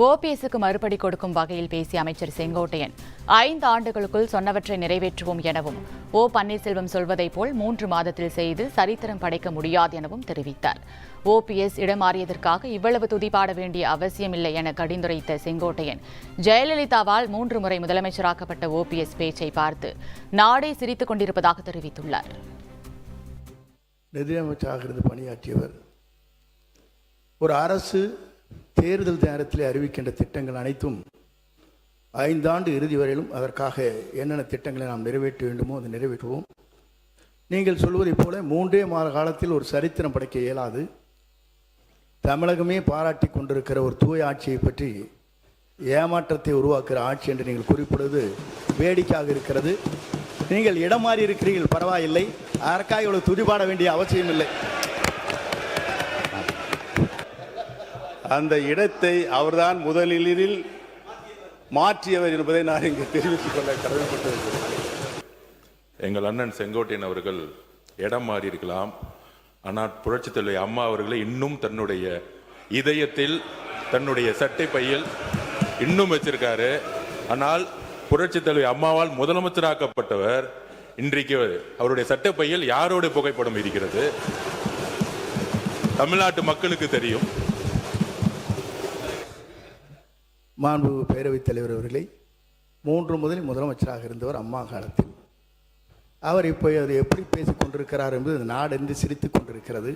ஓபிஎஸ்க்கு மறுபடி கொடுக்கும் வகையில் பேசிய அமைச்சர் செங்கோட்டையன் 5 ஆண்டுகளுக்குள் சொன்னவற்றை நிறைவேற்றுவோம் எனவும் ஓ பன்னீர்செல்வம் சொல்வதைப் போல் 3 மாதத்தில் செய்து சரித்திரம் படைக்க முடியாது எனவும் தெரிவித்தார். ஓபிஎஸ் இடமாறியதற்காக இவ்வளவு துதிபாட வேண்டிய அவசியமில்லை என கடிந்துரைத்த செங்கோட்டையன், ஜெயலலிதாவால் 3 முறை முதலமைச்சராக்கப்பட்ட ஓபிஎஸ் பேச்சை பார்த்து நாடே சிரித்துக் கொண்டிருப்பதாக தெரிவித்துள்ளார். நிதியமைச்சராக இருந்து பணியாற்றியவர். ஒரு அரசு தேர்தல் நேரத்தில் அறிவிக்கின்ற திட்டங்கள் அனைத்தும் 5 ஆண்டு இறுதி வரையிலும் அதற்காக என்னென்ன திட்டங்களை நாம் நிறைவேற்ற வேண்டுமோ அதை நிறைவேற்றுவோம். நீங்கள் சொல்வதைப் போல 3 மாத காலத்தில் ஒரு சரித்திரம் படைக்க இயலாது. தமிழகமே பாராட்டி கொண்டிருக்கிற ஒரு தூய ஆட்சியை பற்றி ஏமாற்றத்தை உருவாக்குகிற ஆட்சி என்று நீங்கள் குறிப்பிடுவது வேடிக்கையாக இருக்கிறது. நீங்கள் இடம் மாறி இருக்கிறீர்கள், பரவாயில்லை, அதற்காக இவ்வளவு துதிபாட வேண்டிய அவசியம் இல்லை. அந்த இடத்தை அவர்தான் முதலில் மாற்றியவர் என்பதை நான் இங்கு தெரிவித்துக் கொள்ள கடமைப்பட்டிருக்கிறேன். எங்கள் அண்ணன் செங்கோட்டையன் அவர்கள் இடம் மாறி இருக்கலாம், ஆனால் புரட்சித் தலைவி அம்மா அவர்களை இன்னும் தன்னுடைய இதயத்தில், தன்னுடைய சட்டை பையில் இன்னும் வச்சிருக்காரு. ஆனால் புரட்சித் தலைவி அம்மாவால் முதலமைச்சராக்கப்பட்டவர் இன்றைக்கு அவருடைய சட்டை பையில் யாரோட புகைப்படம் இருக்கிறது தமிழ்நாட்டு மக்களுக்கு தெரியும். மாண்பு பேரவைத் தலைவர் அவர்களை 3 முதலில் முதலமைச்சராக இருந்தவர் அம்மா காலத்தில். அவர் இப்போ அதை எப்படி பேசிக் கொண்டிருக்கிறார் என்பது நாடென்று சிரித்துக் கொண்டிருக்கிறது.